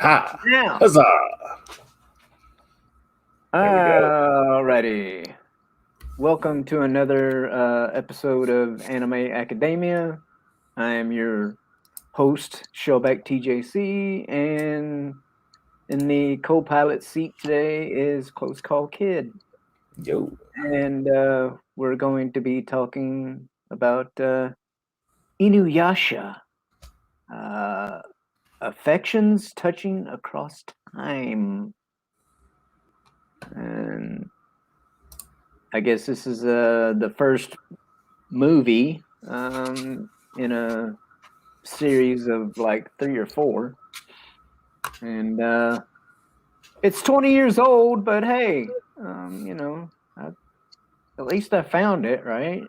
Ha! Now, Huzzah! There we go. alrighty. Welcome to another episode of Anime Academia. I am your host, Showback TJC, and in the co-pilot seat today is Close Call Kid, Yo. and we're going to be talking about Inuyasha, uh, affections touching across time, and I guess this is the first movie in a series of like 3 or 4, and it's 20 years old. But hey, at least I found it, right?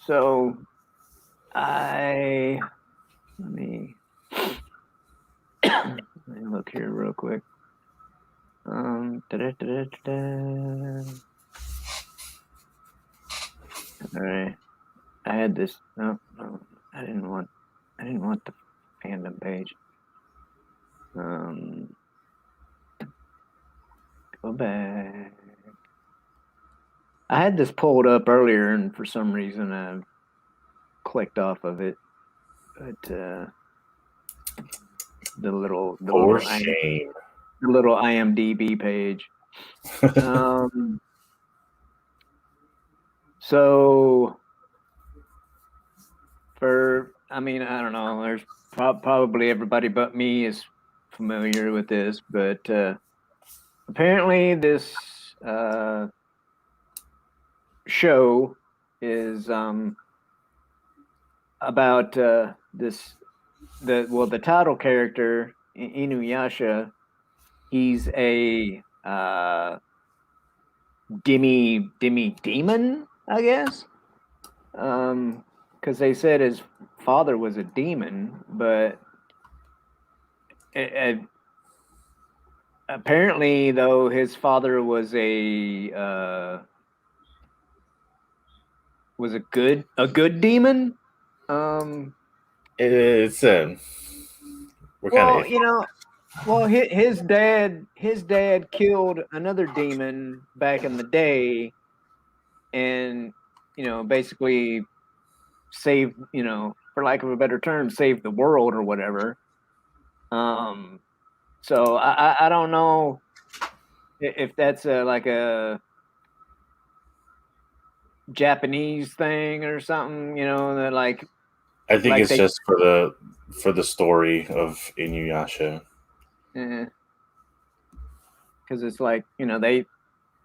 So I let me let me look here real quick. Da-da-da-da-da. All right. I had this. No, I didn't want. I didn't want the fandom page. Go back. I had this pulled up earlier, and for some reason I clicked off of it. But the little For shame. the little IMDb page. So I don't know. There's probably everybody but me is familiar with this, but apparently this show is about the title character Inuyasha. He's a demi demon, I guess, because they said his father was a demon, but apparently, though, his father was a good demon. It's we're kind of his dad killed another demon back in the day, and basically saved, for lack of a better term, saved the world or whatever. So I don't know if that's like a Japanese thing or something, that like I think it's they just for the story of Inuyasha. because it's like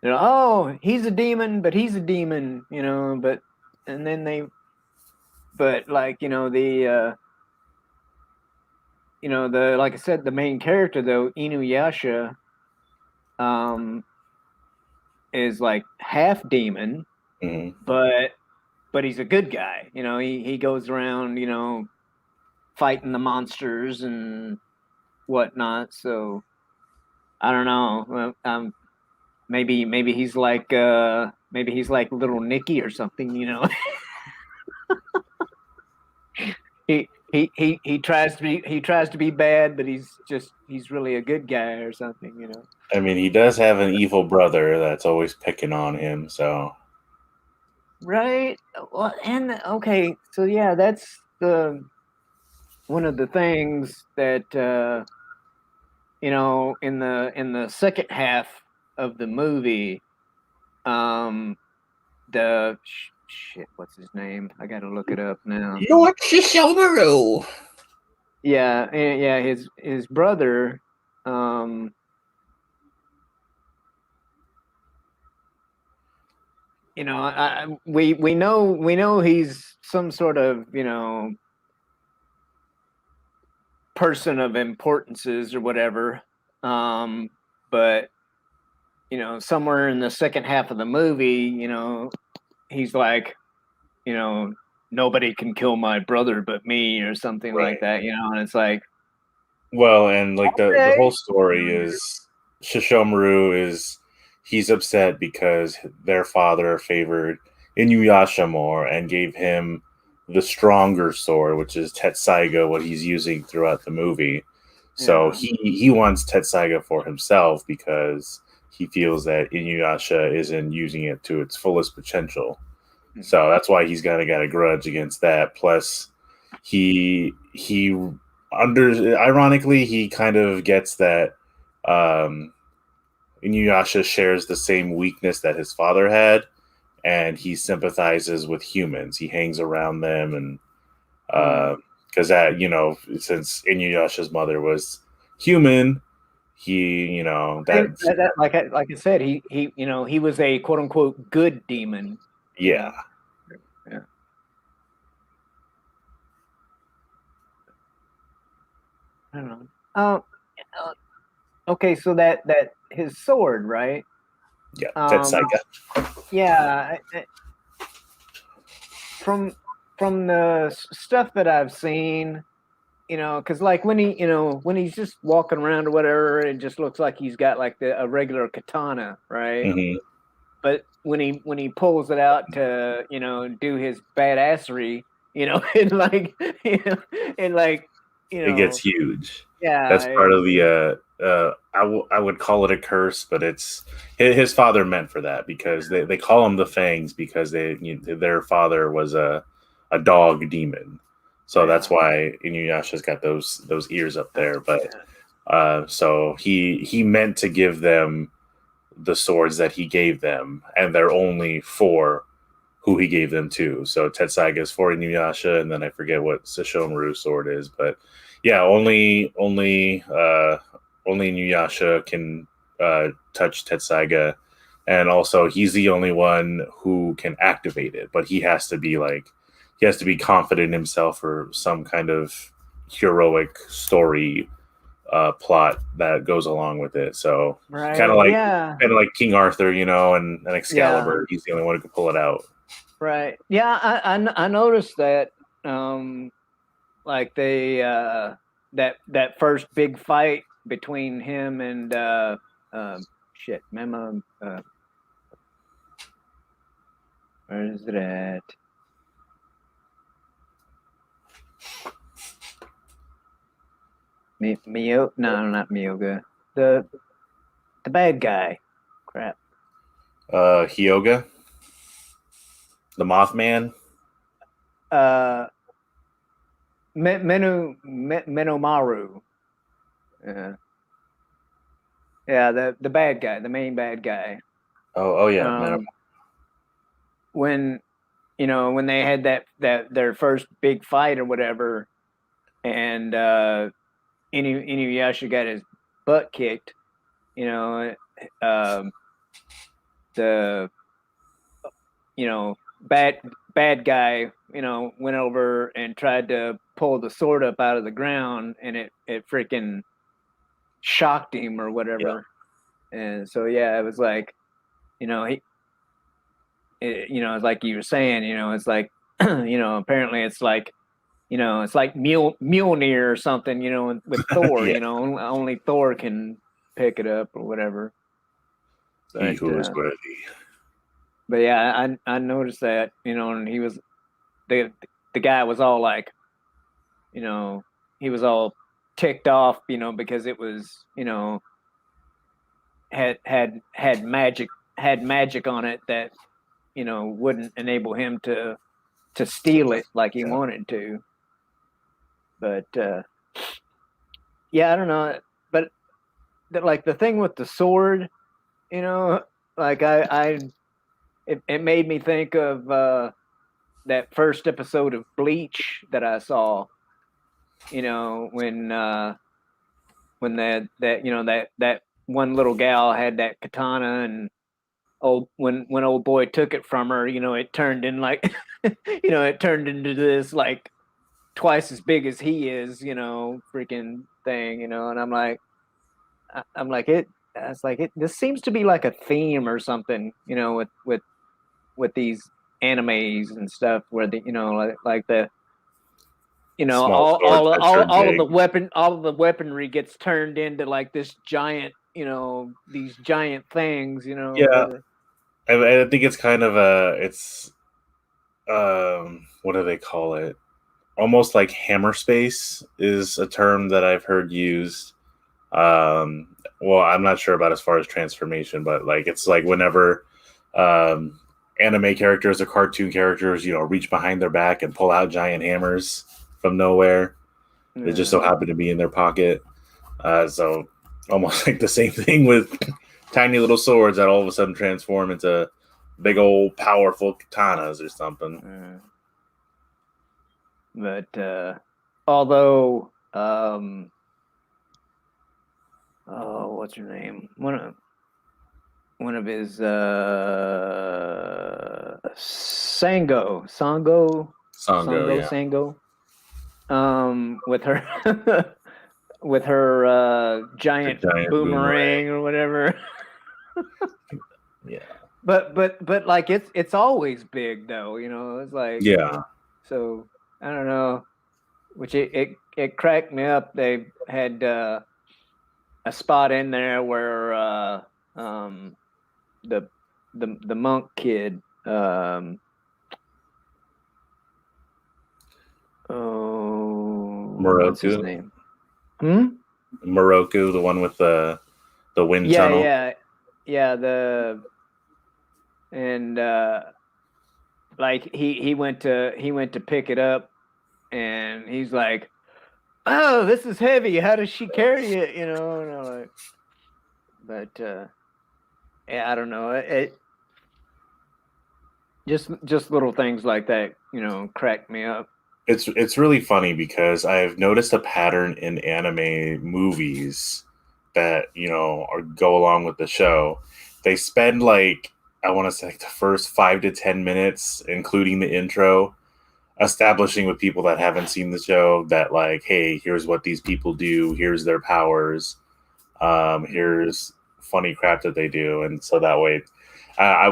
oh, he's a demon, but he's a demon, but and then but like the like I said, the main character though, Inuyasha, is like half demon, but he's a good guy. He goes around, fighting the monsters and whatnot. So I don't know. Maybe he's like little Nicky or something. He tries to be bad, but he's really a good guy or something. I mean, he does have an evil brother that's always picking on him, so. Right. Well, and okay, so yeah, that's one of the things that in the second half of the movie, the shit, what's his name? I got to look it up now. Lord Shishomaru. Yeah, his brother, we know he's some sort of person of importances or whatever, but somewhere in the second half of the movie, he's like, nobody can kill my brother but me or something like that, and it's like, well, and like the whole story is Shishomaru he's upset because their father favored Inuyasha more and gave him the stronger sword, which is Tetsaiga, what he's using throughout the movie. So he wants Tetsaiga for himself because he feels that Inuyasha isn't using it to its fullest potential. So that's why he's got a grudge against that. Plus, he ironically he kind of gets that Inuyasha shares the same weakness that his father had, and he sympathizes with humans. He hangs around them, and because that since Inuyasha's mother was human, he that like I said, he was a quote unquote good demon. Yeah. Yeah. I don't know. Okay, so that his sword, right? Yeah, Tetsaiga. Yeah, from the stuff that I've seen, because like when when he's just walking around or whatever, it just looks like he's got like a regular katana, right? Mm-hmm. But when he pulls it out to do his badassery, and like and like It gets huge. That's yeah, part of the I would call it a curse, but it's his father meant for that because they call him the Fangs because their father was a dog demon, so that's why Inuyasha's got those ears up there. But so he meant to give them the swords that he gave them, and they're only for who he gave them to. So Tetsaiga is for Inuyasha, and then I forget what Sesshomaru's sword is, but yeah, only Inuyasha can touch Tetsaiga, and also he's the only one who can activate it. But he has to be confident in himself or some kind of heroic story plot that goes along with it. So kind of right, like yeah, King Arthur, and Excalibur. He's the only one who can pull it out. right, yeah. I noticed that, like they that first big fight between him and shit, Mema. Where is it at? Mio? No, not Mioga. The bad guy. Crap. Hyoga, the Mothman. Uh, Menomaru. Yeah, yeah. The bad guy, the main bad guy. Oh yeah, man. When when they had that their first big fight or whatever, and Inuyasha got his butt kicked. You know, um, the bad guy went over and tried to pull the sword up out of the ground, and it freaking shocked him or Yeah. whatever. And so yeah, it was like he it's like you were saying, it's like apparently it's like it's like Mjolnir or something, with Thor, Yeah. only Thor can pick it up or whatever. He But who is worthy. but yeah, I noticed that, and he was the guy was all like, he was all ticked off, because it was, had magic on it that, wouldn't enable him to steal it like he wanted to. But yeah, I don't know. But like the thing with the sword, like it made me think of that first episode of Bleach that I saw. When that one little gal had that katana, and when old boy took it from her, it turned in like it turned into this like twice as big as he is, freaking thing, and I'm like it. I was like, this seems to be like a theme or something, with these animes and stuff, where like the Small swords that turn all of big. the weaponry gets turned into like this giant, these giant things, Yeah, I think it's kind of a it's what do they call it? Almost like hammer space is a term that I've heard used. Well, I'm not sure about as far as transformation, but like it's like whenever um, anime characters or cartoon characters, reach behind their back and pull out giant hammers from nowhere. They just so happen to be in their pocket. So almost like the same thing with tiny little swords that all of a sudden transform into big old powerful katanas or something. But although, what's her name? One of his Sango, Sango, with her with her giant boomerang or whatever. Yeah. But like it's always big though, it's like, yeah. So I don't know, which it cracked me up. They had a spot in there where the monk kid, what's his name? Moroku, the one with the wind tunnel. Like he went to pick it up, and he's like, "Oh, this is heavy. How does she carry it?" And I'm like, but yeah, I don't know. It just little things like that, crack me up. It's really funny because I've noticed a pattern in anime movies that go along with the show. They spend like, I want to say, like the first 5 to 10 minutes, including the intro, establishing with people that haven't seen the show that like, hey, here's what these people do, here's their powers, here's funny crap that they do, and so that way,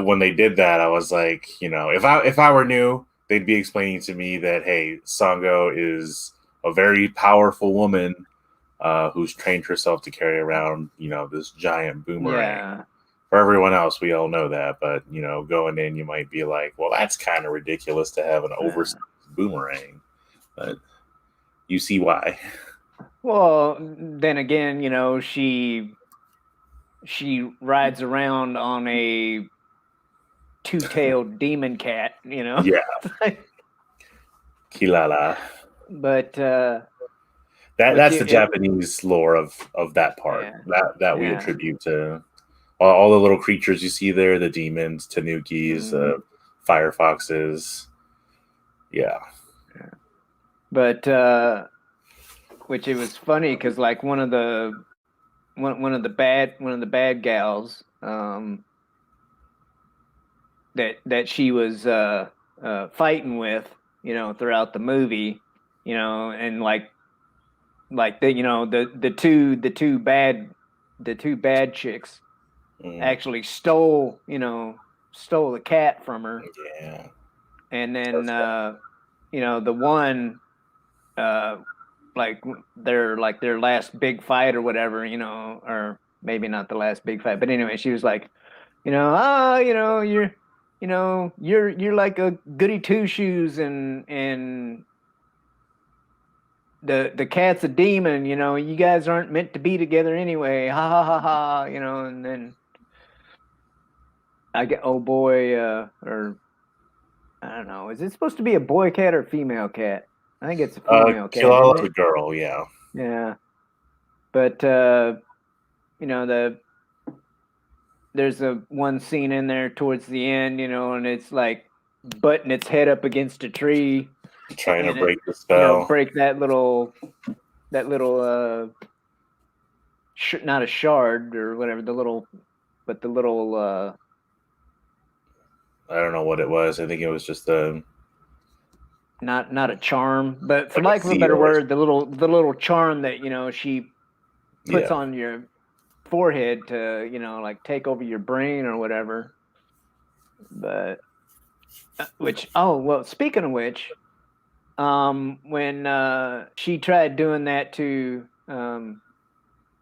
when they did that, I was like, if I were new, they'd be explaining to me that, hey, Sango is a very powerful woman who's trained herself to carry around, this giant boomerang. Yeah. For everyone else, we all know that, but going in, you might be like, well, that's kind of ridiculous to have an oversized boomerang, but you see why. Well, then again, she rides around on a two-tailed demon cat, Yeah. Kilala. But that's the Japanese lore of that part. That we attribute to all the little creatures you see there, the demons, tanukis, fire foxes. Yeah. But which it was funny because like one of the bad gals that she was fighting with, throughout the movie, and like the two bad chicks actually stole the cat from her. Yeah. And then the one like their last big fight or whatever, or maybe not the last big fight, but anyway, she was like, you're like a goody two shoes, and the cat's a demon, you guys aren't meant to be together anyway, ha ha ha ha, and then I get, oh boy, or I don't know, is it supposed to be a boy cat or female cat? I think it's a female cat. Kilala's a girl, yeah. Yeah. But there's a one scene in there towards the end, and it's like butting its head up against a tree, trying to break the spell, break that little not a shard or whatever, the little I don't know what it was. I think it was just a not a charm, but for lack of a better word, the little charm that she puts on your forehead to like take over your brain or whatever. But speaking of which, when she tried doing that to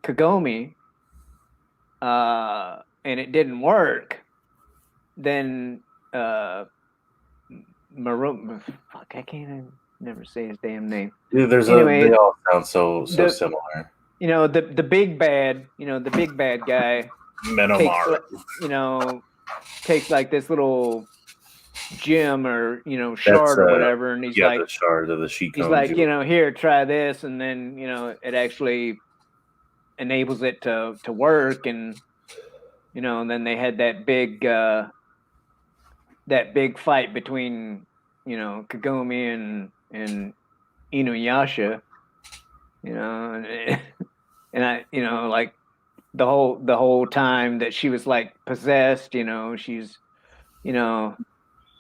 Kagome, and it didn't work, then fuck, I can't never say his damn name. Yeah, they Anyway, all sound so the similar. the big bad, the big bad guy takes Menomaru. you know takes like this little gem or That's shard or whatever, and the shard of the he's Shikon like, jewel. here, try this, and then it actually enables it to work, and then they had that big fight between Kagome and Inuyasha, and, and I like the whole time that she was like possessed, she's you know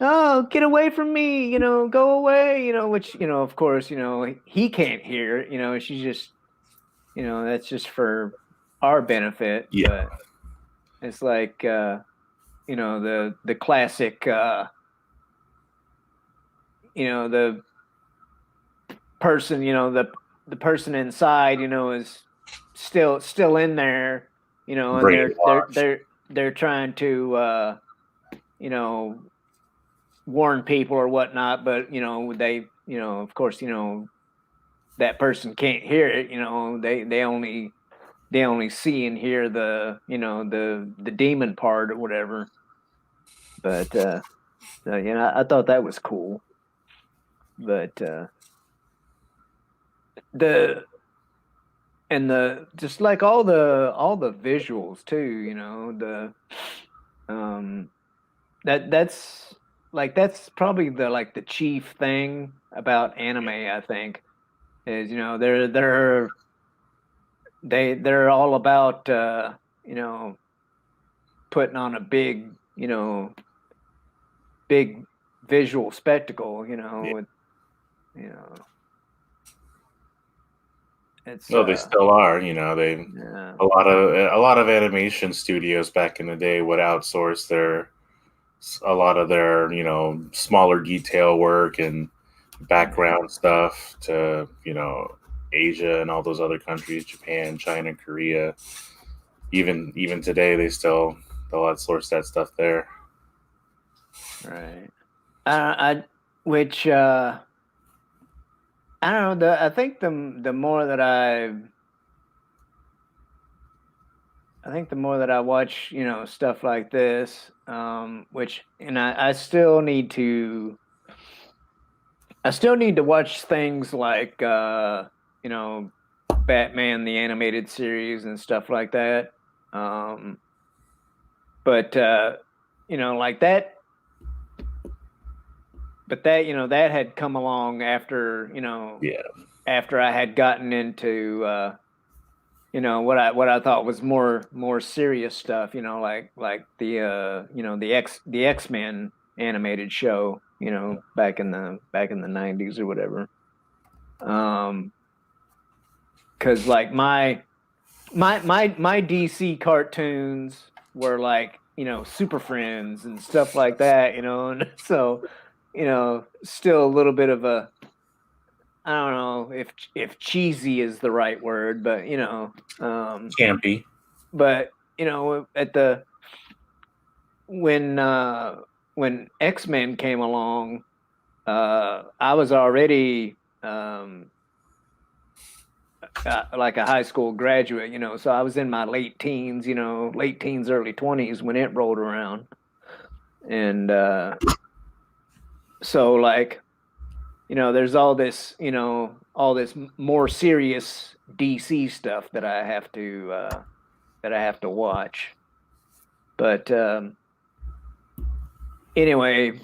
oh, get away from me, go away, which of course he can't hear it, she's just that's just for our benefit, Yeah. but it's like the classic the person, the person inside, is still in there, and Brainwashed. they're trying to you know warn people or whatnot, but they of course that person can't hear it, they only see and hear the demon part or whatever. But so, I thought that was cool. But the the just like all the visuals too, the that's probably the chief thing about anime, I think, is they're all about you know putting on a big visual spectacle, Yeah. with, you know it's No, they still are. They yeah, a lot of animation studios back in the day would outsource a lot of their smaller detail work and right, background stuff to Asia and all those other countries, Japan, China, Korea. Even today, they'll outsource that stuff there. right. I which I don't know. I think the more that I think the more that I watch, stuff like this, which, and I still need to watch things like, you know, Batman the animated series and stuff like that. Um, but like that, but that had come along after, Yeah. after I had gotten into what I thought was more serious stuff, like the X-Men animated show, back in the 90s or whatever. Um, because like my DC cartoons were like, Super Friends and stuff like that, and so, still a little bit of a, I don't know if cheesy is the right word, but Campy. but at the when X-Men came along, I was already like a high school graduate, so I was in my late teens, early 20s when it rolled around. And so like, there's all this more serious DC stuff that I have to watch. But anyway,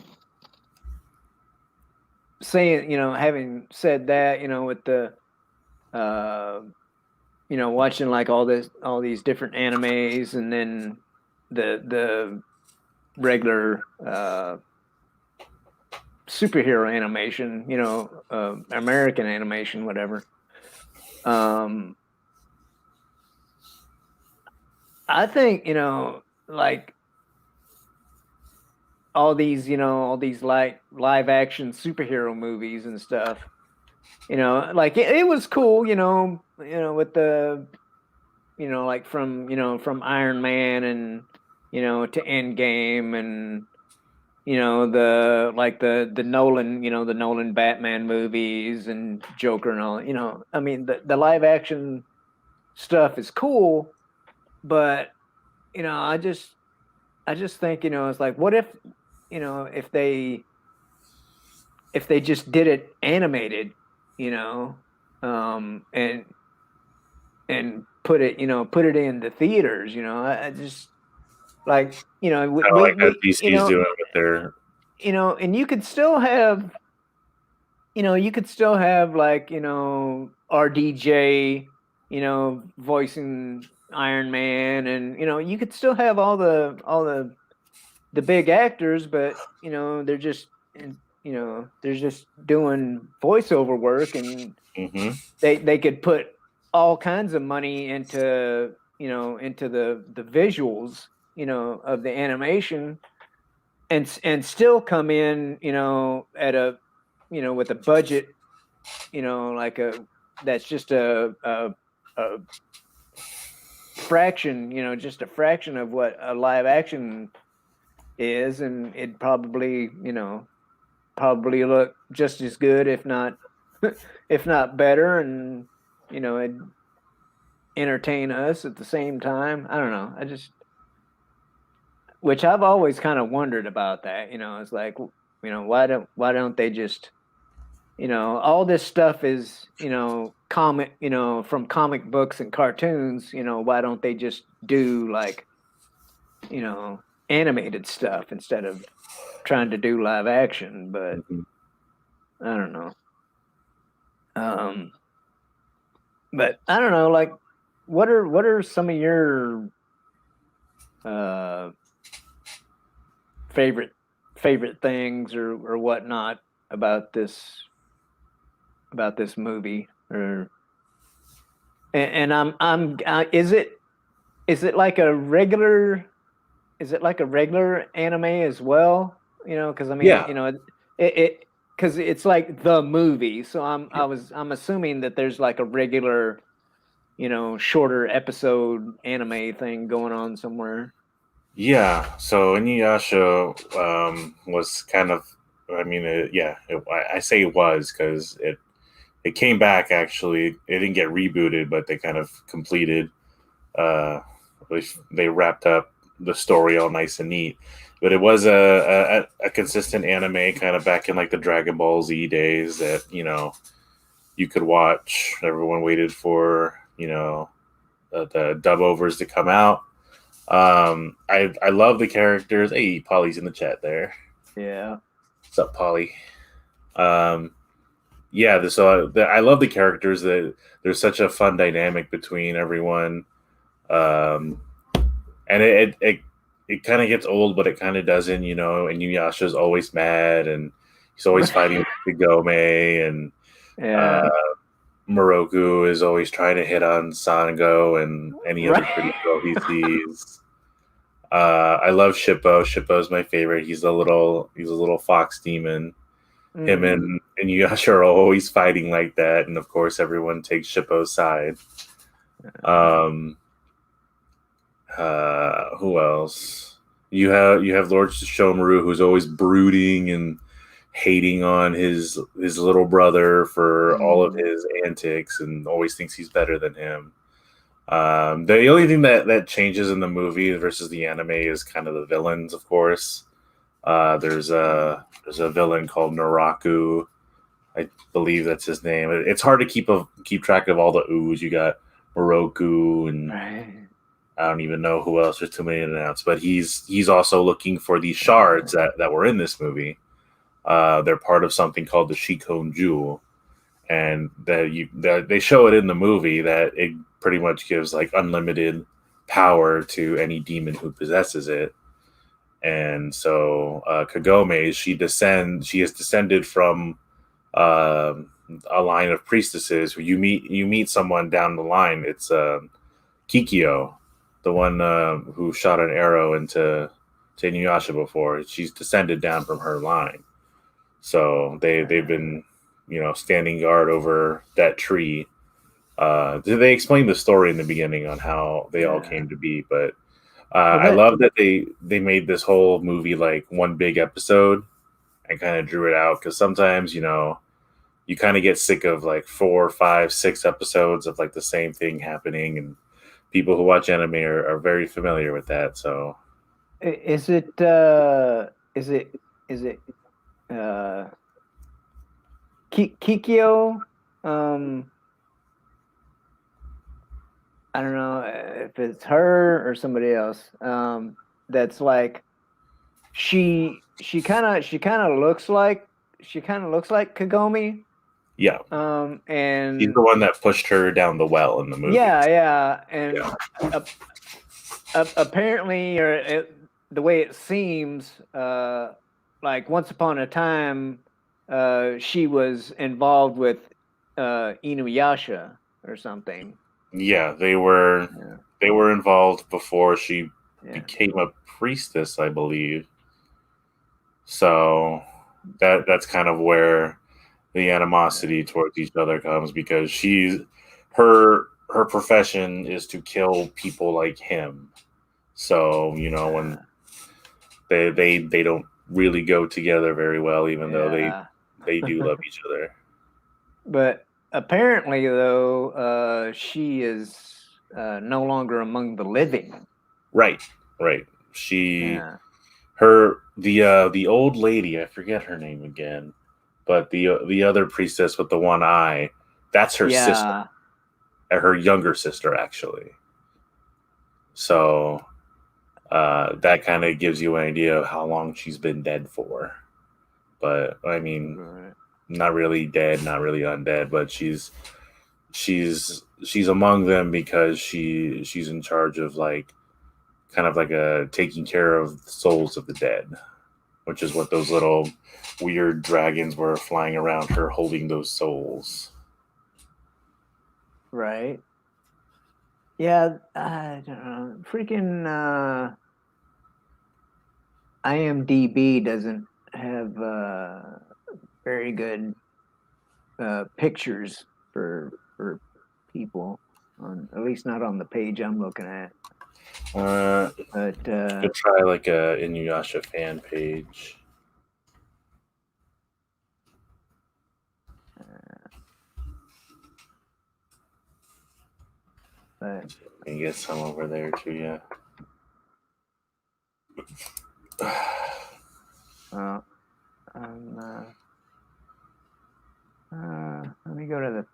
having said that, with the uh watching like all these different animes, and then the regular superhero animation, American animation, whatever. Um, I think, like all these like live action superhero movies and stuff. Like it was cool, with the like from Iron Man and to Endgame, and the Nolan, the Nolan Batman movies and Joker and all. I mean the live action stuff is cool, but I just think it's like, what if if they just did it animated, you know, and put it in the theaters. I just like Kind of like that DC's doing with their. and you could still have like RDJ, voicing Iron Man, and you could still have all the big actors, but they're just doing voiceover work, and Mhm. they could put all kinds of money into the visuals of the animation, and still come in at a with a budget like a that's just a fraction, just a fraction of what a live action is, and it probably look just as good, if not if not better, and it entertain us at the same time. I don't know. Which I've always kind of wondered about that. It's like, why don't they just, all this stuff is, comic, from comic books and cartoons. Why don't they just do like, you know, animated stuff instead of trying to do live action? But Mhm. I don't know. Um, but I don't know. Like, what are some of your uh favorite favorite things or whatnot about this movie? Or and is it like a regular anime as well? Because I mean, Yeah. it because it's like the movie. So I'm assuming that there's like a regular, shorter episode anime thing going on somewhere. Yeah, so Inuyasha was kind of, I mean, I say it was because it came back actually. It didn't get rebooted, but they kind of completed. Uh, they wrapped up the story all nice and neat. But it was a consistent anime, kind of back in like the Dragon Ball Z days that you could watch. Everyone waited for the dub overs to come out. I love the characters. Hey, Polly's in the chat there. Yeah. What's up, Polly? Um, yeah, I love the characters. That there's such a fun dynamic between everyone, um, and it kind of gets old, but it kind of doesn't. And Yuyasha's always mad, and he's always fighting with Kagome, and Yeah. uh, Moroku is always trying to hit on Sango and any other pretty Right. girl he sees. I love Shippo. Shippo's my favorite. He's a little fox demon. Him Hmm. and Yasha are always fighting like that, and of course everyone takes Shippo's side. Um, who else? You have Lord Shomaru, who's always brooding and hating on his little brother for all of Mm. his antics, and always thinks he's better than him. The only thing that changes in the movie versus the anime is kind of the villains, of course. There's a villain called Naraku. I believe that's his name. It's hard to keep track of all the oohs. You got Moroku, and Right. I don't even know who else. There's too many to announce. But he's also looking for these shards that were in this movie. They're part of something called the Shikon Jewel, and that they show it in the movie that it pretty much gives like unlimited power to any demon who possesses it. And so Kagome, she has descended from um a line of priestesses. Where you meet someone down the line. It's Kikyo, the one who shot an arrow to Inuyasha before. She's descended down from her line. So they've been standing guard over that tree. They explain the story in the beginning on how they all Yeah. came to be, but I love that they made this whole movie like one big episode and kind of drew it out because sometimes you kind of get sick of like 4, 5, 6 episodes of like the same thing happening, and people who watch anime are very familiar with that. So Is it is it uh Kikyo? Um, I don't know if it's her or somebody else. That's like she kind of looks like Kagome. yeah, he's And the one that pushed her down the well in the movie. yeah, and Yeah, apparently, the way it seems, like once upon a time, she was involved with Inuyasha or something. yeah, Yeah, they were involved before she yeah, became a priestess, I believe. So that's kind of where the yeah, animosity towards each other comes because her profession is to kill people like him. So when uh, they don't really go together very well, even though yeah. they do love each other. But apparently, though, she is no longer among the living. Right, right. She Yeah, her the old lady, I forget her name again, but the other priestess with the one eye, that's her sister, yeah, her younger sister actually. So that kind of gives you an idea of how long she's been dead for. But I mean, right. not really dead, not really undead, but she's among them because she's in charge of like kind of like a taking care of the souls of the dead, which is what those little weird dragons were flying around her holding those souls. Right. Yeah, I don't know. Freaking IMDb doesn't have very good pictures for people on, at least not on the page I'm looking at. Uh, But could try like a Inuyasha fan page. but You can get some over there too, yeah. uh, let me go to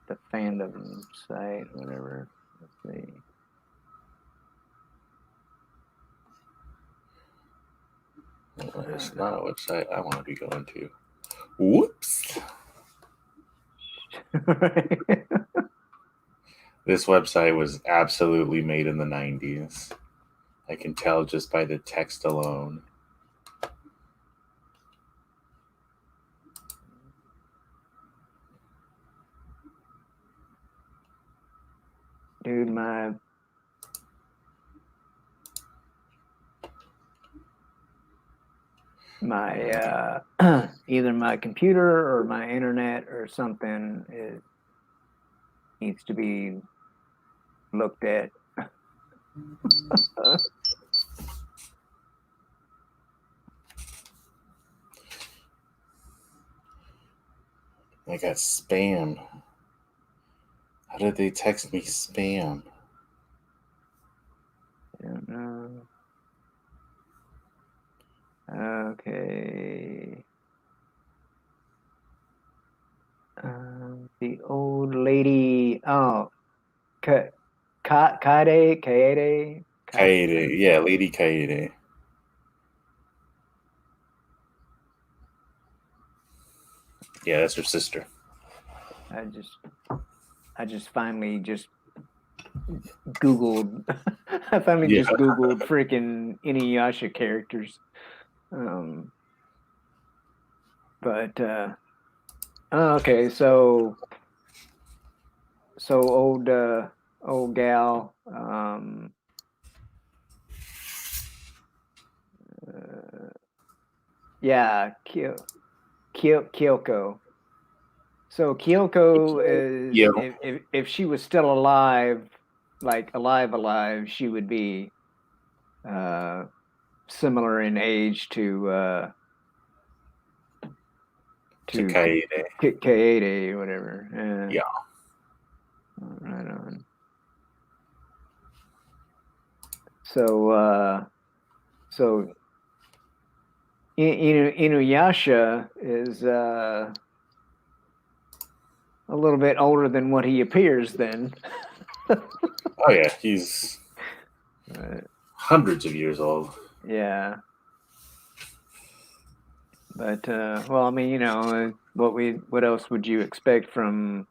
the fandom site, whatever. Let's see. It's not a website I want to be going to. Whoops. This website was absolutely made in the 90s. I can tell just by the text alone. Dude, my either my computer or my internet or something needs to be looked at. I got spam. How did they text me spam? I don't know. Okay. The old lady. Oh, Kaede, Kaede, Kaede. Yeah, Lady Kaede. Yeah, that's her sister. I just, I just finally just Googled. I finally Yeah. just Googled freaking Inuyasha characters. Um, but okay, so old gal. Uh, yeah, Kyoko. So Kyoko is, Yeah. if she was still alive, like alive, she would be. similar in age to Kaede. K8A or whatever. Yeah. Right on. So Inuyasha is a little bit older than what he appears then. Oh yeah, he's hundreds of years old. Yeah. But well, I mean, what else would you expect from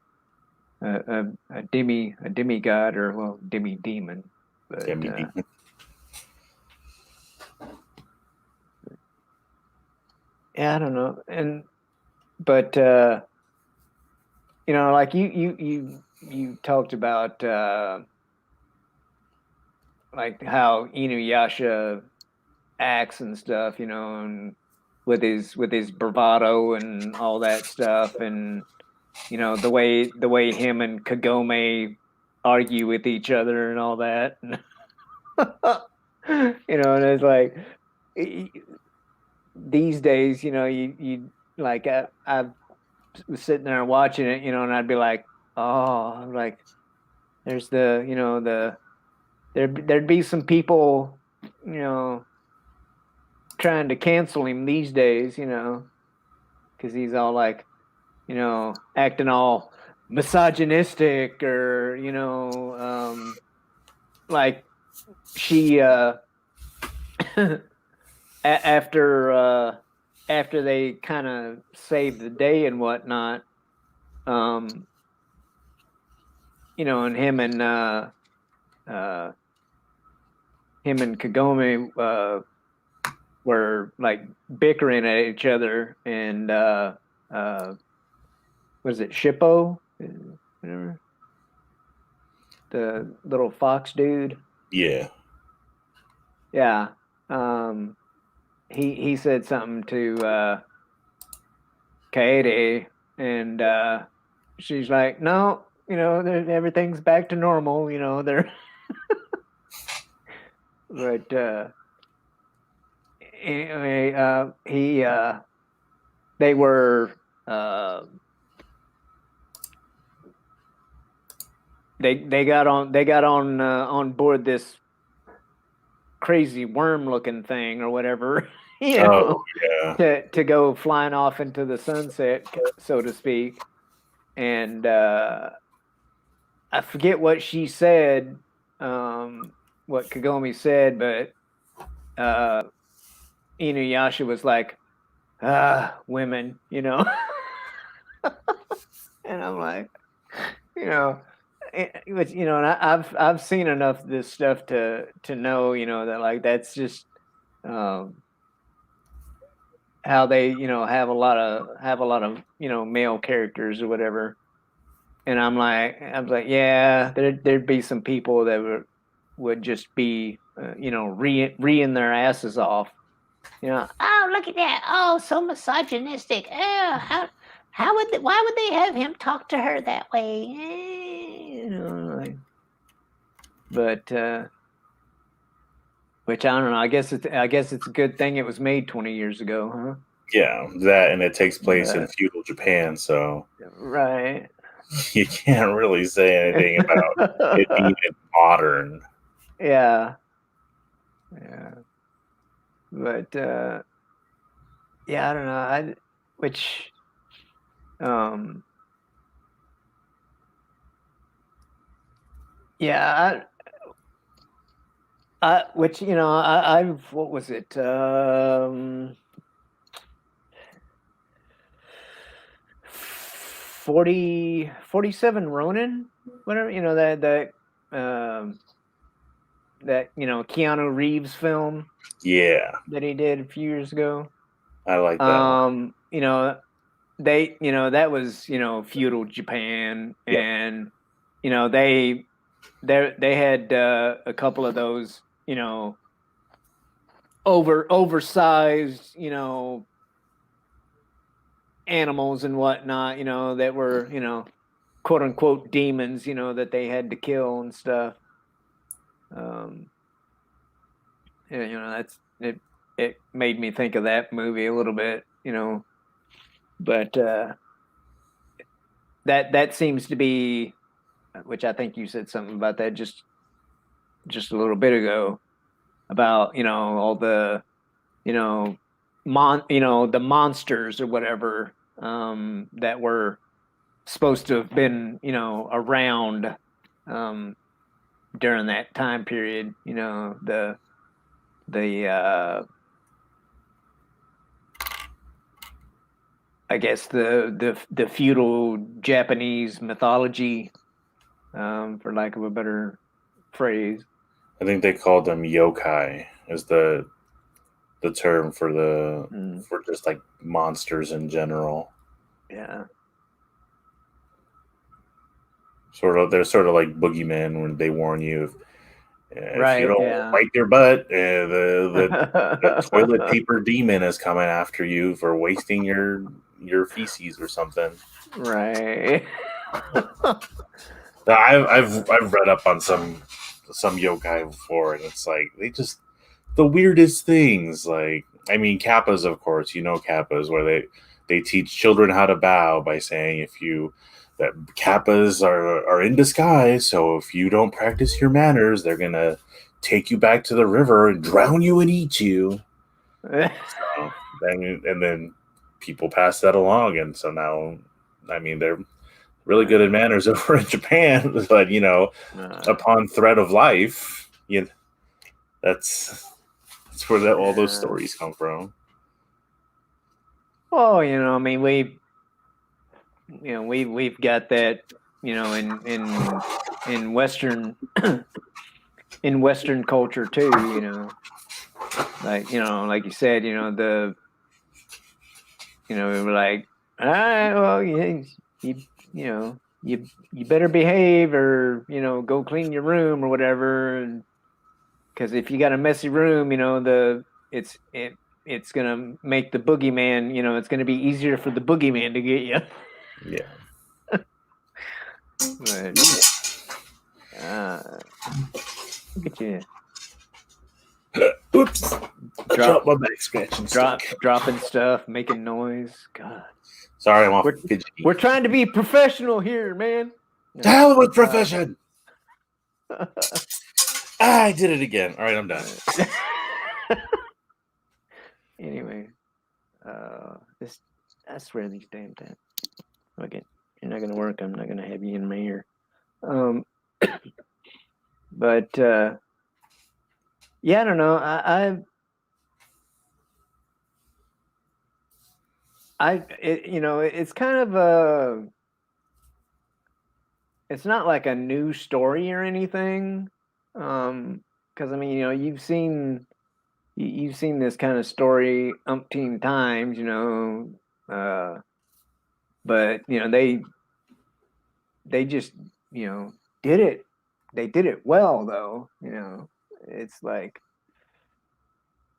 a demigod or well demi demon? But Demi Demon. yeah, I don't know. But like you talked about like how Inuyasha acts and stuff, and with his bravado and all that stuff, and the way him and Kagome argue with each other and all that. And it's like these days, you like I was sitting there watching it, and I'd be like, oh, like there's there'd be some people, trying to cancel him these days, because he's all like, acting all misogynistic or, like she after they kind of saved the day and whatnot, um, and uh, him and Kagome were like bickering at each other, and was it Shippo? Whatever. The little fox dude. Yeah. Yeah. Um, he said something to Kaede, and she's like, "No, everything's back to normal. They're." But anyway, they were uh, they got on board this crazy worm looking thing or whatever, Oh yeah. to go flying off into the sunset, so to speak. And I forget what she said, what Kagome said, but Inuyasha was like, women, and I'm like, you know, and I've seen enough of this stuff to know, that like that's just um, how they, have a lot of male characters or whatever. And I was like, yeah, there'd be some people that would just be, reeing their asses off. Oh, look at that. Oh, so misogynistic. Oh, why would they have him talk to her that way? But which I don't know. I guess it's a good thing it was made 20 years ago, huh? Yeah, that, and it takes place in But feudal Japan, so right. you can't really say anything about it being modern. Yeah. Yeah. But yeah, I don't know. Which um yeah, which I've what was it? 47 Ronin, whatever, um that Keanu Reeves film Yeah, that he did a few years ago. I like that one. That was, feudal Japan, Yep. and they had a couple of those, oversized, animals and whatnot, that were, quote unquote demons, that they had to kill and stuff. Um, that's it. It made me think of that movie a little bit, but that seems to be, which I think you said something about that just a little bit ago about all the the monsters or whatever that were supposed to have been around um, during that time period. The I guess the feudal Japanese mythology, for lack of a better phrase. I think they called them yokai is the term for the Mm, for just like monsters in general. yeah. They're sort of like boogeymen when they warn you if you Right. don't Yeah. wipe your butt, the toilet paper demon is coming after you for wasting your feces or something. Right. I've read up on some yokai before, and it's like they just the weirdest things. Like I mean, kappas, of course, kappas where they teach children how to bow by saying if you that kappas are in disguise, so if you don't practice your manners, they're gonna take you back to the river and drown you and eat you. So then people pass that along, and so now, I mean, they're really good at manners over in Japan, but upon threat of life, that's where all those Yeah. stories come from. Well, I mean, we've got that, in Western in Western culture too, like you said, we're like, all right, well, you better behave or go clean your room or whatever, and because if you got a messy room, it's it's gonna make the boogeyman, it's gonna be easier for the boogeyman to get you. Yeah. But look at you Oops. I drop dropped my back scratching stick. dropping stuff, making noise. God, Sorry, I'm all we're fidgety. we're trying to be professional here, man. To No. hell with profession. I did it again. All right, I'm done. Anyway, this I swear these damn things. Okay, you're not gonna work. I'm not gonna have you in my ear. Um, but yeah, I don't know. It's kind of it's not like a new story or anything. Because I mean, you've seen this kind of story umpteen times, but they just did it. They did it well, though. It's like,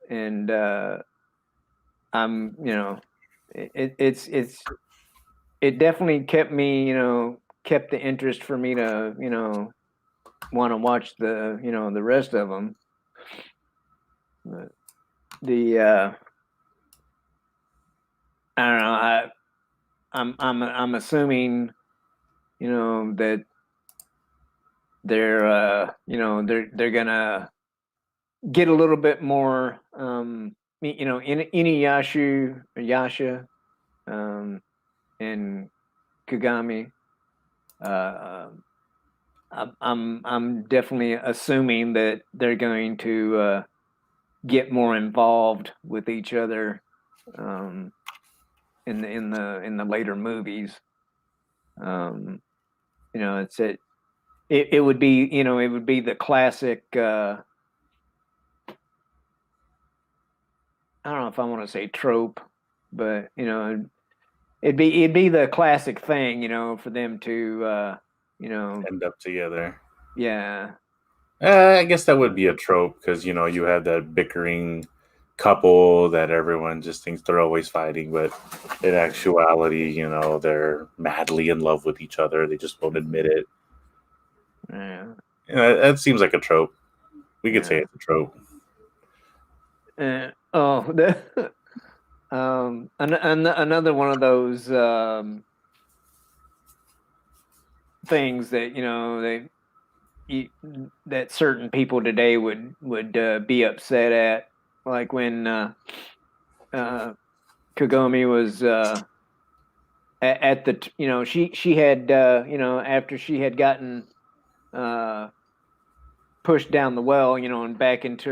and I'm, it definitely kept me, kept the interest for me to, want to watch the rest of them. The I don't know. I'm assuming, that they're gonna get a little bit more, in Inuyasha, Yasha, and Kagami. Uh, I'm definitely assuming that they're going to get more involved with each other, in the later movies. It's it would be it would be the classic. I don't know if I want to say trope, but it'd be the classic thing, for them to End up together. yeah. I guess that would be a trope because you have that bickering couple that everyone just thinks they're always fighting, but in actuality, they're madly in love with each other. They just won't admit it. Yeah. That seems like a trope. We could say Yeah. it's a trope. Another one of those things that that certain people today would be upset at, like when Kagome was at the she had after she had gotten uh, pushed down the well, and back into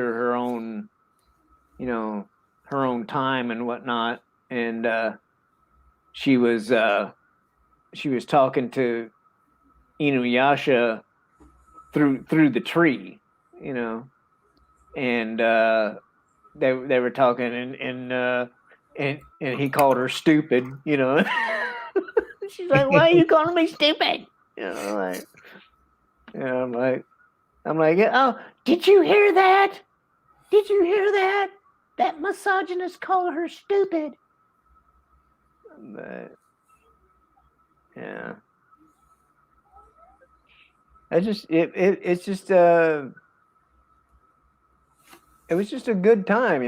you know her own time and whatnot, and she was talking to Inuyasha through the tree, and they were talking, and he called her stupid. She's like, "Why are you calling me stupid?" Like, I'm like, "Oh, did you hear that? Did you hear that? That misogynist called her stupid." But yeah, it's just it was just a good time,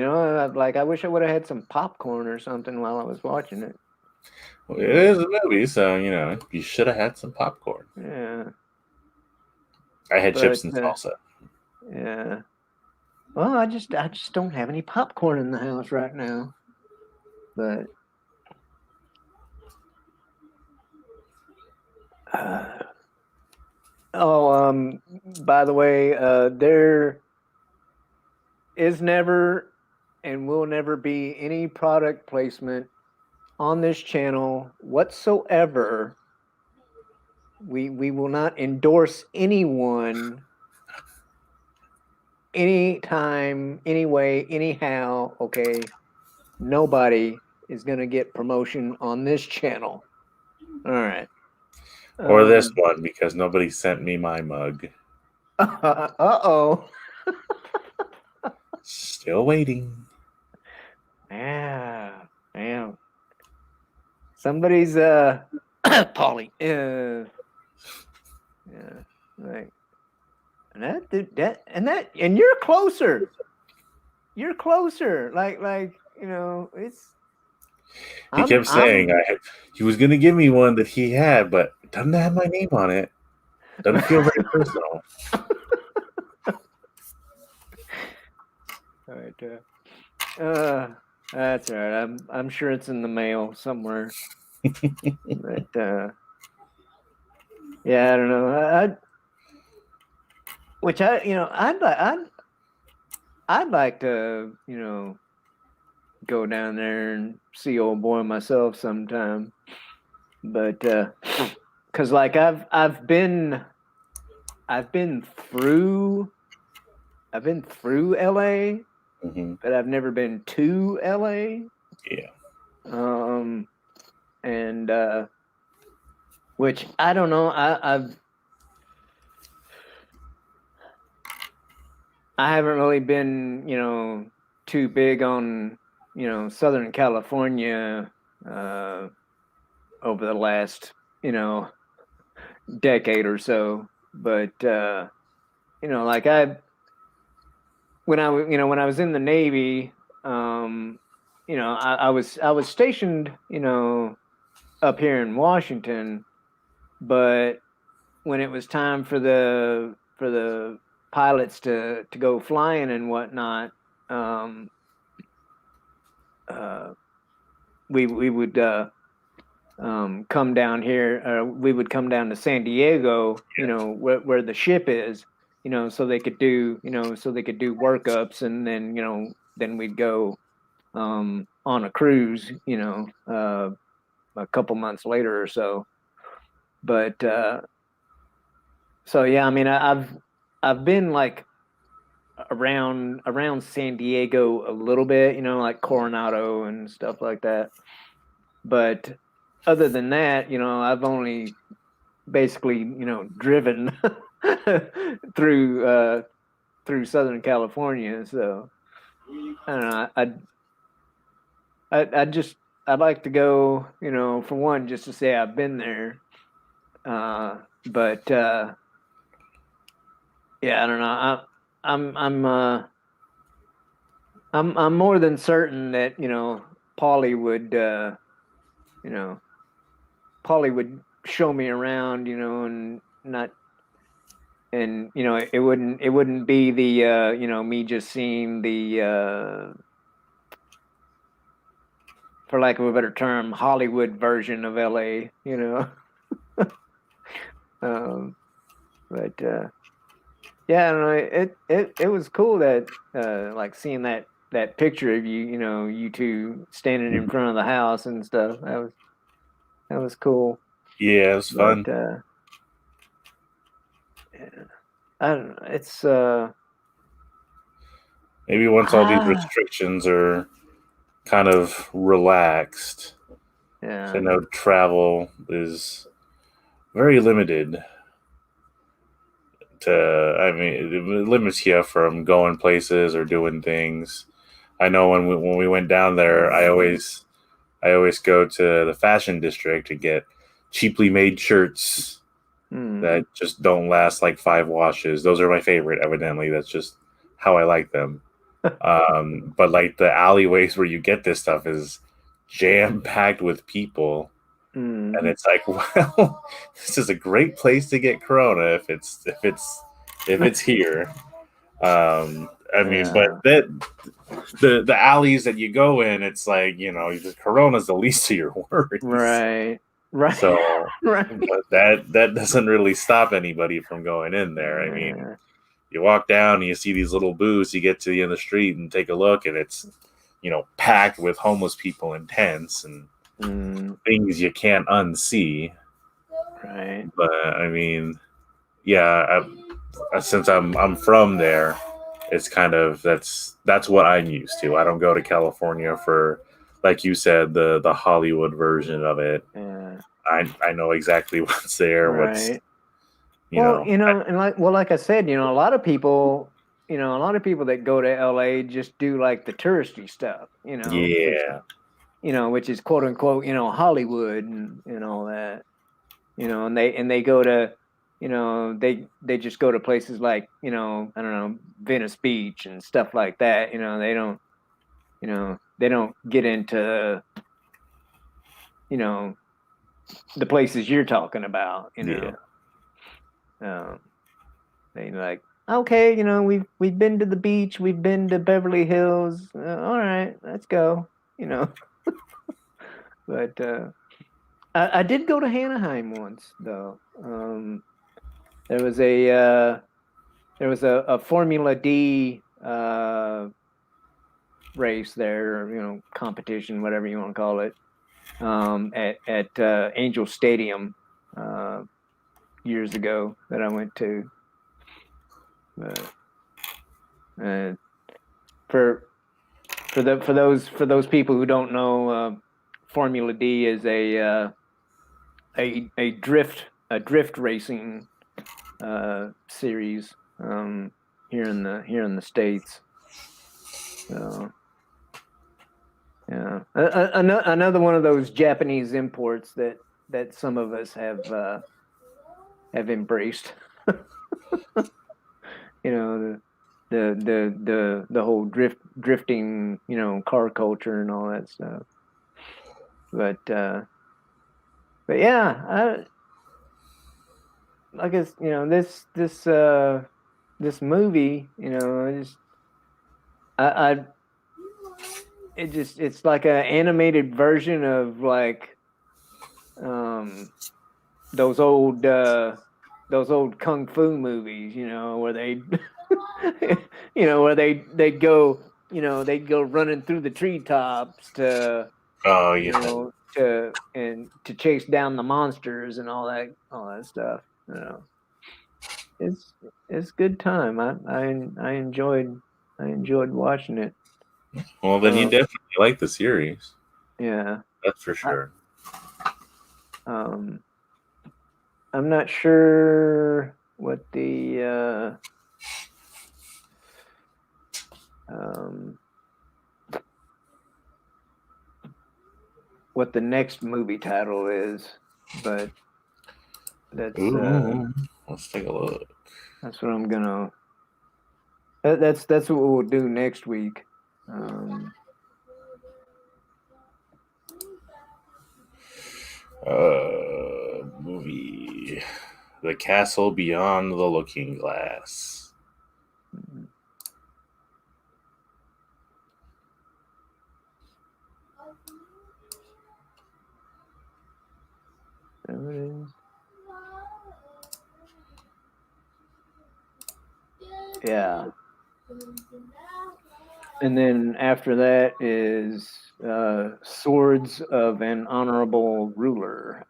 Like, I wish I would have had some popcorn or something while I was watching it. Well, it is a movie, so you should have had some popcorn. Yeah, I had but chips and salsa. yeah. Well, I just don't have any popcorn in the house right now. But uh, by the way, there is never and will never be any product placement on this channel whatsoever. We will not endorse anyone anytime, anyway, anyhow. Okay, nobody is gonna get promotion on this channel. All right. Or this one, because nobody sent me my mug. Uh-oh. Still waiting. Yeah. Damn. Somebody's Polly. Yeah. Like, and you're closer. You're closer. Like, it's He kept saying he was going to give me one that he had, but it doesn't have my name on it. Doesn't feel very personal. All right. That's all right. I'm sure it's in the mail somewhere. But yeah, I don't know. I'd like to, go down there and see old boy myself sometime. But because like I've been through LA, Mm-hmm. but I've never been to LA. Yeah. And which I don't know. I haven't really been, too big on, Southern California over the last, decade or so. But like when I was in the Navy, I was stationed, up here in Washington, but when it was time for the pilots to go flying and whatnot, we would come down here. We would come down to San Diego, where the ship is, so they could do workups, and then we'd go on a cruise, a couple months later or so. But so yeah, I mean, I've been like around San Diego a little bit, like Coronado and stuff like that. But other than that, I've only basically, driven through Southern California. So I don't know. I'd like to go, for one, just to say I've been there. But yeah, I don't know. I'm I'm more than certain that Paulie would you know Paulie would show me around, and not it wouldn't be the me just seeing the for lack of a better term, Hollywood version of LA, um, but yeah, I don't know, it was cool that like seeing that picture of you, you two standing in front of the house and stuff. That was cool. Yeah, it was fun. But yeah, I don't know. It's Maybe once all these ah restrictions are kind of relaxed, I yeah. know travel is very limited. I mean, it limits you from going places or doing things. I know when we went down there, I always go to the fashion district to get cheaply made shirts Hmm. that just don't last like 5 washes. Those are my favorite. Evidently, that's just how I like them. But like the alleyways where you get this stuff is jam packed with people, Hmm. and it's like, well, this is a great place to get Corona if it's here. I mean, but Yeah. the alleys that you go in, it's like the Corona's the least of your worries. Right. Right. So, Right. but that doesn't really stop anybody from going in there. I mean, Yeah. you walk down and you see these little booths. You get to the end of the street and take a look, and it's packed with homeless people in tents and Hmm. things you can't unsee. Right. But I mean, yeah, since I'm from there, it's kind of that's what I'm used to. I don't go to California for, like you said, the Hollywood version of it. Yeah. I know exactly what's there. What's Right. Well, I, and like I said, a lot of people that go to LA just do like the touristy stuff, yeah, which is quote unquote, Hollywood and all that, and they go to, they just go to places like, I don't know, Venice Beach and stuff like that. They don't get into, you know, the places you're talking about, yeah. Um, they like, okay, we've been to the beach, we've been to Beverly Hills. All right, let's go. You know, but I did go to Anaheim once, though. There was a a Formula D race there, or, competition, whatever you want to call it, at Angel Stadium uh, years ago that I went to. But uh, for for those people who don't know, Formula D is a drift racing series here in the States. So yeah, another one of those Japanese imports that some of us have embraced. The whole drifting, car culture and all that stuff. But yeah, I guess this movie, I it's like an animated version of like um those old those old kung fu movies, where they where they'd go running through the treetops Oh yeah. to chase down the monsters and all that stuff. It's it's good time. I enjoyed watching it. Well, then you Um, definitely like the series. yeah. That's for I, sure. um, I'm not sure um, what the next movie title is, but that's uh, Ooh, let's take a look. that's what I'm gonna. That's what we'll do next week. Um, Movie. The Castle Beyond the Looking Glass. there it is. Yeah. And then after that is Swords of an Honorable Ruler.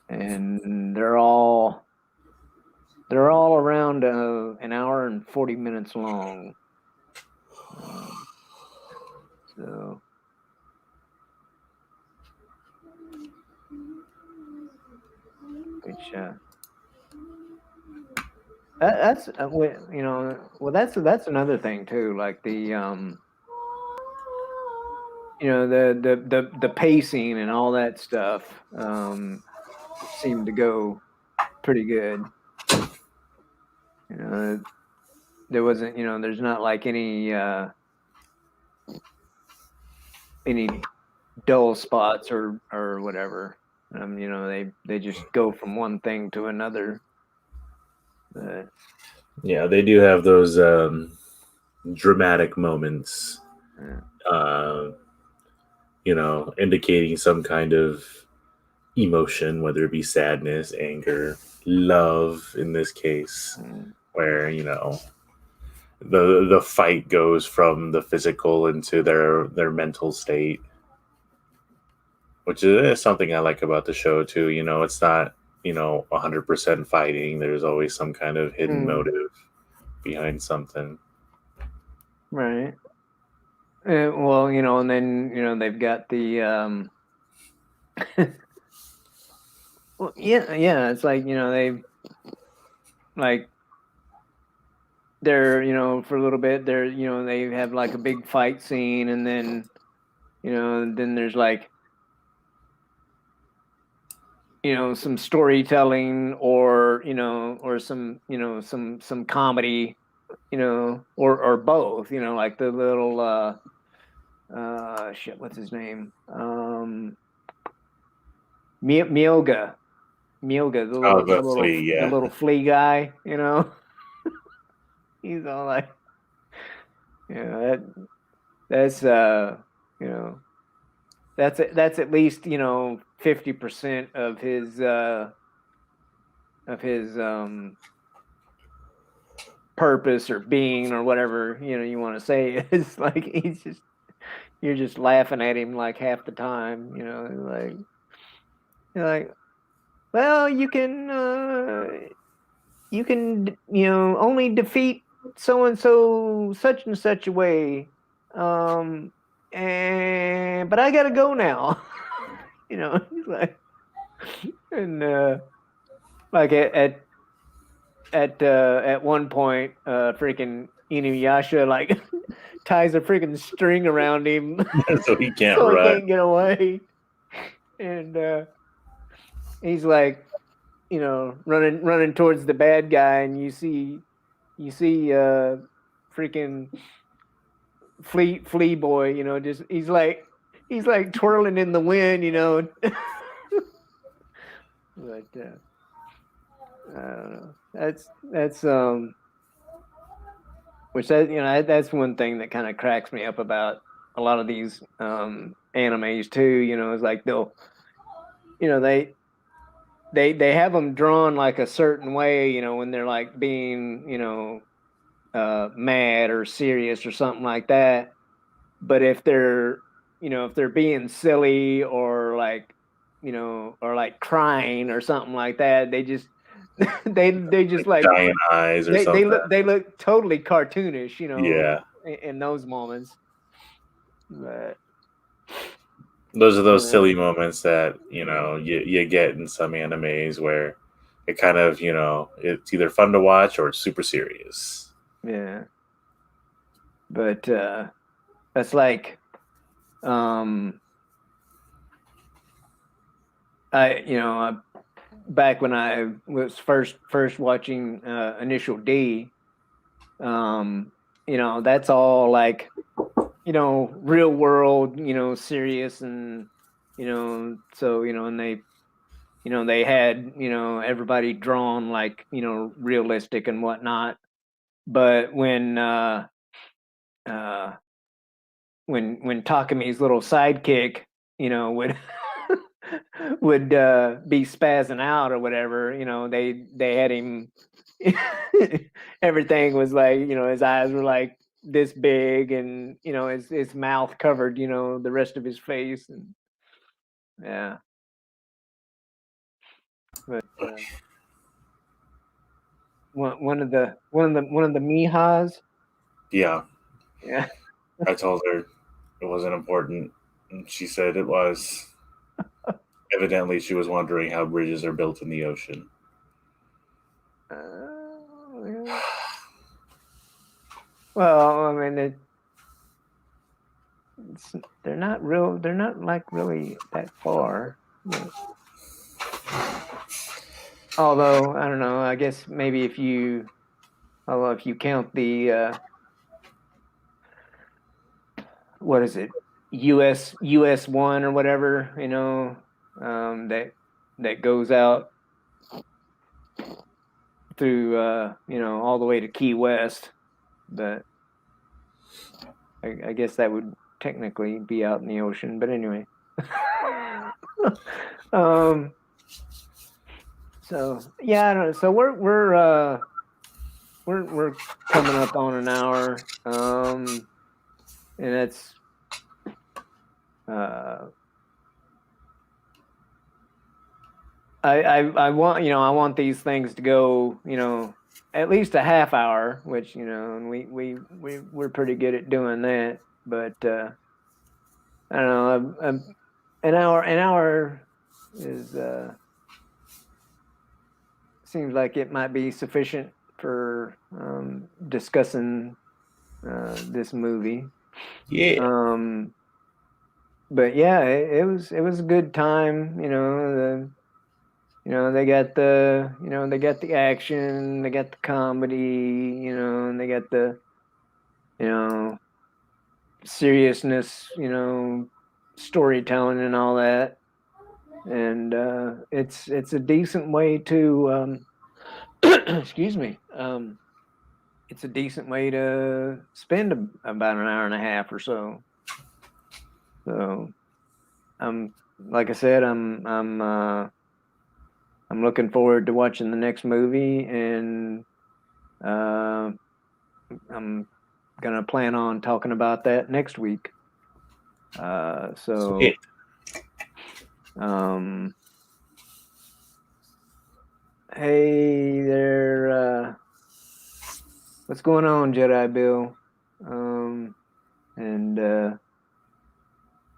And they're all around an hour and 40 minutes long. So which that's you know, well that's another thing too, like the you know, the pacing and all that stuff seemed to go pretty good. You know, there wasn't, you know, there's not like any dull spots or whatever. You know, they just go from one thing to another. But Yeah, they do have those dramatic moments, yeah. uh, you know, indicating some kind of emotion, whether it be sadness, anger, love in this case, Mm. where, you know, the fight goes from the physical into their mental state, which is something I like about the show too. You know, it's not, you know, 100% fighting. There's always some kind of hidden Mm, motive behind something. right. Well, you know, and then, you know, they've got the well, yeah, it's like, you know, they like they're, you know, for a little bit they're, you know, they have like a big fight scene, and then, you know, then there's like, you know, some storytelling, or, you know, or some, you know, some comedy, you know, or both, you know, like the little shit, what's his name? Myoga. Myoga, Oh, the flea, the yeah. little flea guy, you know. He's all like, you know, that's you know, that's at least, you know, 50% of his purpose or being or whatever, you know, you want to say. It's like he's just, you're just laughing at him like half the time, you know, like you're like, well, you can, you know, only defeat so and so such and such a way, and but I gotta go now. You know, he's like, and like at one point, freaking Inuyasha like ties a freaking string around him So he can't so he run. can't get away, and he's like, you know, running towards the bad guy, and you see freaking flea boy, you know, just he's like twirling in the wind, you know. But I don't know. That's which, that, you know, that's one thing that kind of cracks me up about a lot of these animes too. You know, is like they'll, you know, they have them drawn like a certain way. You know, when they're like being, you know, mad or serious or something like that. But if they're, you know, if they're being silly or like, you know, or like crying or something like that, they just they just like Giant eyes or something. they look totally cartoonish, you know, Yeah. in those moments. But Those are those uh, silly moments that, you know, you get in some animes where it kind of, you know, it's either fun to watch or it's super serious. yeah, but that's like um I, you know, back when I was first watching Initial D, that's all like, real world, serious, and so and they had everybody drawn like realistic and whatnot. But uh when Takami's little sidekick, would would be spazzing out or whatever, they had him. Everything was like, his eyes were like this big, and his mouth covered, the rest of his face, and yeah. But one of the Mihas, Yeah, yeah. I told her it wasn't important, and she said it was. Evidently, she was wondering how bridges are built in the ocean. Yeah. Well, I mean, they're not real. They're not like really that far. But, although I don't know. I guess maybe although if you count the what is it, US 1 or whatever, that goes out through all the way to Key West, but I guess that would technically be out in the ocean. But anyway. um. So yeah, I don't know. So we're coming up on an hour, and it's uh, I want I want these things to go at least a half hour, which and we're pretty good at doing that, but I don't know, an hour is seems like it might be sufficient for discussing this movie. Yeah. But yeah, it was a good time. They got the action, they got the comedy, and they got the you know seriousness, storytelling and all that. And it's a decent way to excuse me. It's a decent way to spend about an hour and a half or so. So, like I said, I'm looking forward to watching the next movie, and uh, I'm gonna plan on talking about that next week. So, Sweet. um, hey there, what's going on, Jedi Bill? And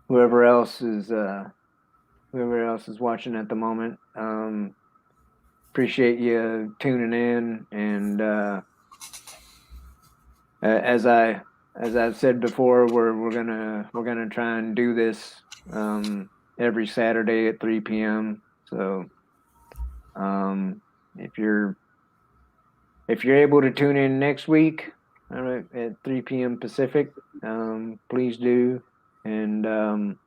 whoever else is watching at the moment. Appreciate you tuning in, and as I've said before, we're gonna try and do this every Saturday at 3 p.m. So if you're able to tune in next week, all right, at 3 p.m. Pacific, please do. And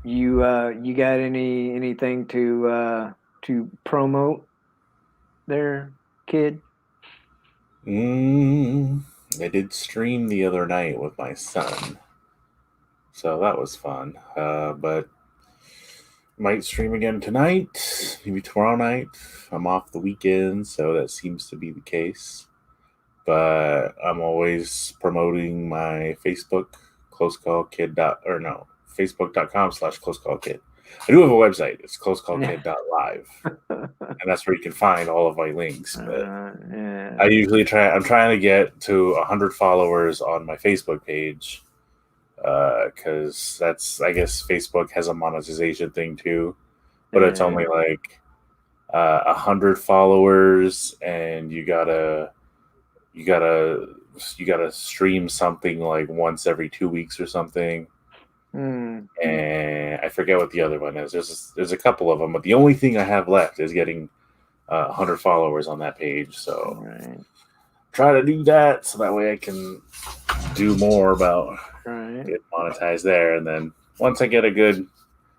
you got anything to promote there, kid? I did stream the other night with my son, so that was fun. But might stream again tonight, maybe tomorrow night. I'm off the weekend, so that seems to be the case. But I'm always promoting my Facebook, close call kid dot or no, facebook.com/close call kid. I do have a website. It's closecallkid.live, and that's where you can find all of my links. But Yeah. I usually I'm trying to get to 100 followers on my Facebook page, because that's, I guess Facebook has a monetization thing too, but it's only like 100 followers, and you gotta stream something like once every 2 weeks or something. Mm. and I forget what the other one is. There's a couple of them, but the only thing I have left is getting 100 followers on that page. So Right. try to do that so that way I can do more about Right. get monetized there, and then once I get a good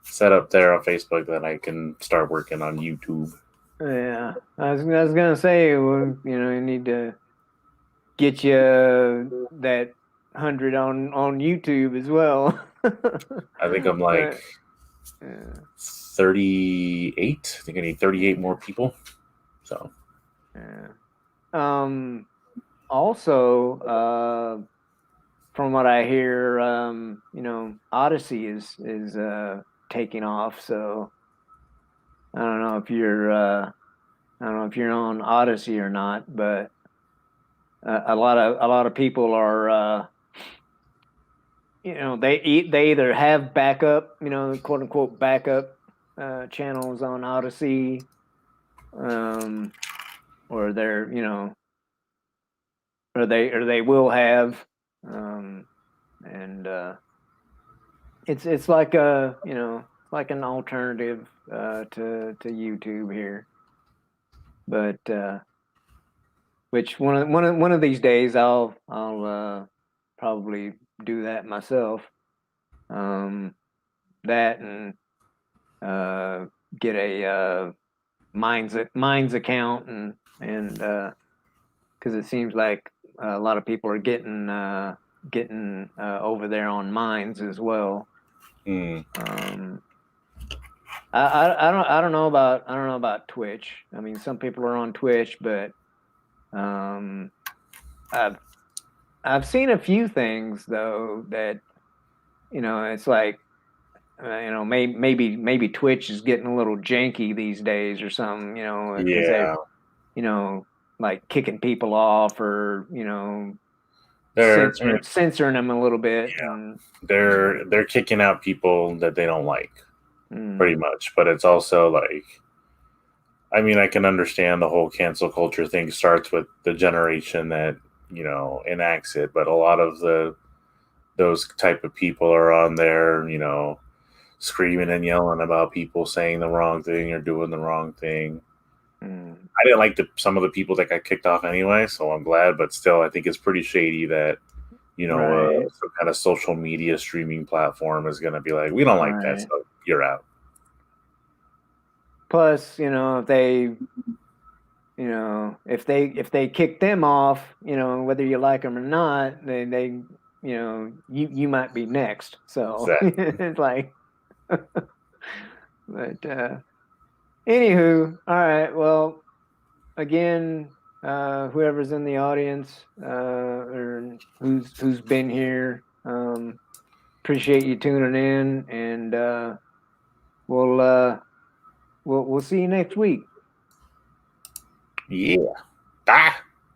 setup there on Facebook, then I can start working on YouTube. Yeah. I was gonna say, well, you need to get you that 100 on YouTube as well. I think I'm like But yeah, 38. I think I need 38 more people. So yeah. Also, from what I hear, Odyssey is taking off. So I don't know if you're on Odyssey or not, but a lot of people are they either have backup, quote unquote backup channels on Odyssey, um, or they will have, um, and it's like like an alternative to YouTube here, but which one of these days I'll probably do that myself. Um, that and get a Minds account and because it seems like a lot of people are getting over there on Minds as well. mm, Um, I don't know about Twitch. I mean, some people are on Twitch, but um, I've I've seen a few things though that it's like maybe Twitch is getting a little janky these days or something, because they're yeah, you know like kicking people off or they're censoring them a little bit and they're kicking out people that they don't like, pretty mm, much. But it's also like, I mean, I can understand the whole cancel culture thing starts with the generation that enacts it, but a lot of those type of people are on there, screaming and yelling about people saying the wrong thing or doing the wrong thing. mm, I didn't like some of the people that got kicked off anyway, so I'm glad. But still, I think it's pretty shady that right, some kind of social media streaming platform is going to be like, we don't like that, right. so you're out. Plus, if they kick them off, whether you like them or not, you might be next. So Exactly. it's like, but anywho, all right. Well, again, whoever's in the audience or who's been here, appreciate you tuning in, and we'll uh, we'll see you next week. Yeah. Bye.